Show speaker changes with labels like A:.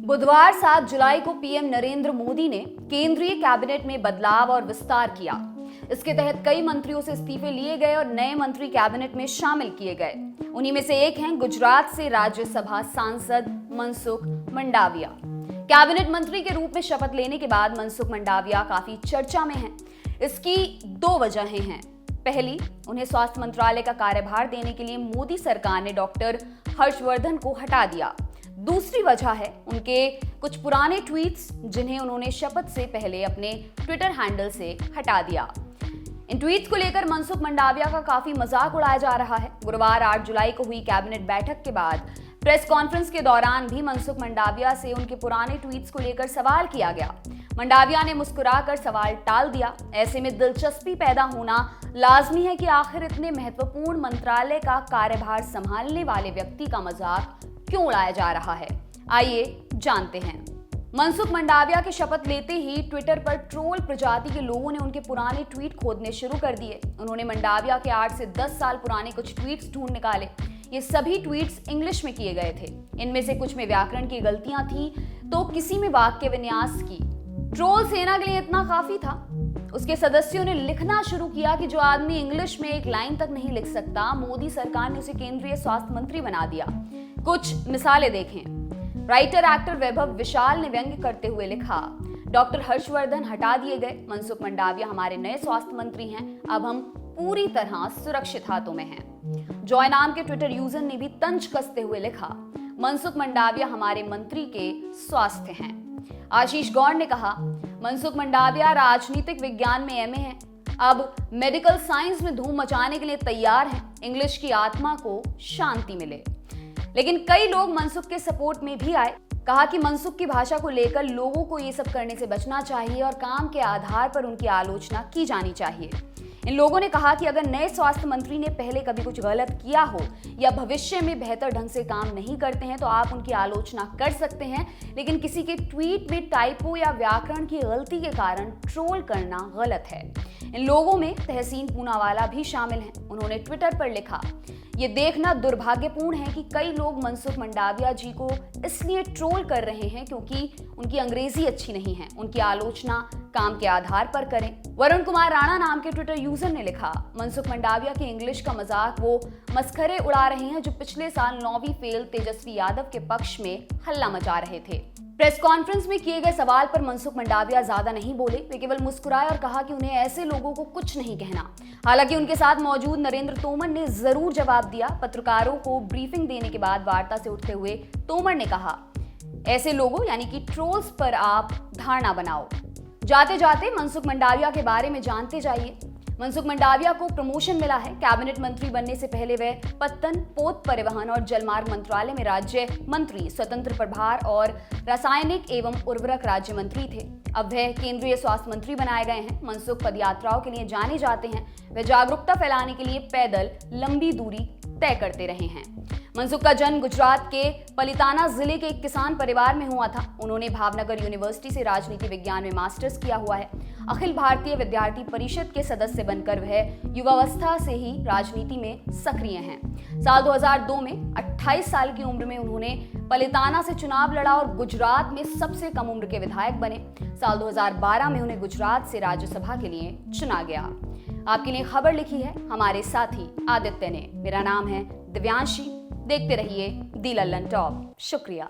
A: बुधवार 7 जुलाई को पीएम नरेंद्र मोदी ने केंद्रीय कैबिनेट में बदलाव और विस्तार किया। इसके तहत कई मंत्रियों से इस्तीफे लिए गए और नए मंत्री कैबिनेट में शामिल किए गए। उन्हीं में से एक हैं गुजरात से राज्यसभा सांसद मनसुख मंडाविया। कैबिनेट मंत्री के रूप में शपथ लेने के बाद मनसुख मंडाविया काफी चर्चा में हैं। इसकी दो वजहें हैं। पहली, उन्हें स्वास्थ्य मंत्रालय का कार्यभार देने के लिए मोदी सरकार ने डॉक्टर हर्षवर्धन को हटा दिया। दूसरी वजह है उनके कुछ पुराने ट्वीट्स, जिन्हें उन्होंने शपथ से पहले अपने ट्विटर हैंडल से हटा दिया। इन ट्वीट्स को लेकर मनसुख मंडाविया का काफी मजाक उड़ाया जा रहा है। गुरुवार 8 जुलाई को हुई कैबिनेट बैठक के बाद प्रेस कॉन्फ्रेंस के दौरान भी मनसुख मंडाविया से उनके पुराने ट्वीट्स को लेकर सवाल किया गया। मंडाविया ने मुस्कुराकर सवाल टाल दिया। ऐसे में दिलचस्पी पैदा होना लाजमी है कि आखिर इतने महत्वपूर्ण मंत्रालय का कार्यभार संभालने वाले व्यक्ति का मजाक क्यों उड़ाया जा रहा है। आइए जानते हैं। मनसुख मंडाविया के शपथ लेते ही ट्विटर पर ट्रोल प्रजाति के लोगों ने उनके पुराने ट्वीट खोदने शुरू कर दिए। उन्होंने मंडाविया के 8 से 10 साल पुराने कुछ ट्वीट्स ढूंढ निकाले। ये सभी ट्वीट्स इंग्लिश में किए गए थे। इनमें से कुछ में व्याकरण की गलतियां थी तो किसी में वाक्य विन्यास की। ट्रोल सेना के लिए इतना काफी था। उसके सदस्यों ने लिखना शुरू किया कि जो आदमी इंग्लिश में एक लाइन तक नहीं लिख सकता, मोदी सरकार ने उसे केंद्रीय स्वास्थ्य मंत्री बना दिया। कुछ मिसालें देखें। राइटर एक्टर वैभव विशाल ने व्यंग्य करते हुए लिखा, डॉक्टर हर्षवर्धन हटा दिए गए, मनसुख मंडाविया हमारे नए स्वास्थ्य मंत्री हैं, अब हम पूरी तरह सुरक्षित हाथों में हैं। जॉय नाम के ट्विटर यूजर ने भी तंज कसते हुए लिखा, मनसुख मंडाविया हमारे मंत्री के स्वास्थ्य हैं। आशीष गौड़ ने कहा, मनसुख मंडाविया राजनीतिक विज्ञान में एमए हैं, अब मेडिकल साइंस में धूम मचाने के लिए तैयार हैं, इंग्लिश की आत्मा को शांति मिले। लेकिन कई लोग मनसुख के सपोर्ट में भी आए। कहा कि मनसुख की भाषा को लेकर लोगों को ये सब करने से बचना चाहिए और काम के आधार पर उनकी आलोचना की जानी चाहिए। इन लोगों ने कहा कि अगर नए स्वास्थ्य मंत्री ने पहले कभी कुछ गलत किया हो या भविष्य में बेहतर ढंग से काम नहीं करते हैं तो आप उनकी आलोचना कर सकते हैं, लेकिन किसी के ट्वीट में टाइपो या व्याकरण की गलती के कारण ट्रोल करना गलत है। इन लोगों में तहसीन पूनावाला भी शामिल हैं। उन्होंने ट्विटर पर लिखा, ये देखना दुर्भाग्यपूर्ण है कि कई लोग मनसुख मंडाविया जी को इसलिए ट्रोल कर रहे हैं क्योंकि उनकी अंग्रेजी अच्छी नहीं है। उनकी आलोचना काम के आधार पर करें। वरुण कुमार राणा नाम के ट्विटर यूजर ने लिखा, मनसुख मंडाविया के इंग्लिश का मजाक वो मस्खरे उड़ा रहे हैं जो पिछले साल 9वीं फेल तेजस्वी यादव के पक्ष में हल्ला मचा रहे थे। प्रेस कॉन्फ्रेंस में किए गए सवाल पर मनसुख मंडाविया ज्यादा नहीं बोले। वे केवल मुस्कुराए और कहा कि उन्हें ऐसे लोगों को कुछ नहीं कहना। हालांकि उनके साथ मौजूद नरेंद्र तोमर ने जरूर जवाब दिया। पत्रकारों को ब्रीफिंग देने के बाद वार्ता से उठते हुए तोमर ने कहा, ऐसे लोगों यानी कि ट्रोल्स पर आप धारणा बनाओ। जाते जाते मनसुख मंडाविया के बारे में जानते जाइए। मनसुख मंडाविया को प्रमोशन मिला है। कैबिनेट मंत्री बनने से पहले वे पत्तन, पोत परिवहन और जलमार्ग मंत्रालय में राज्य मंत्री, स्वतंत्र प्रभार और रासायनिक एवं उर्वरक राज्य मंत्री थे। अब वे केंद्रीय स्वास्थ्य मंत्री बनाए गए हैं। मनसुख पदयात्राओं के लिए जाने जाते हैं। वे जागरूकता फैलाने के लिए पैदल लंबी दूरी तय करते रहे हैं। मनसुख का जन्म गुजरात के पलिताना जिले के एक किसान परिवार में हुआ था। उन्होंने भावनगर यूनिवर्सिटी से राजनीति विज्ञान में मास्टर्स किया हुआ है। अखिल भारतीय विद्यार्थी परिषद के सदस्य बनकर वह युवावस्था से ही राजनीति में सक्रिय हैं। साल 2002 में 28 साल की उम्र में उन्होंने पलिताना से चुनाव लड़ा और गुजरात में सबसे कम उम्र के विधायक बने। साल 2012 में उन्हें गुजरात से राज्यसभा के लिए चुना गया। आपके लिए खबर लिखी है हमारे साथी आदित्य ने। मेरा नाम है दिव्यांशी। देखते रहिए दी लल्लन टॉप। शुक्रिया।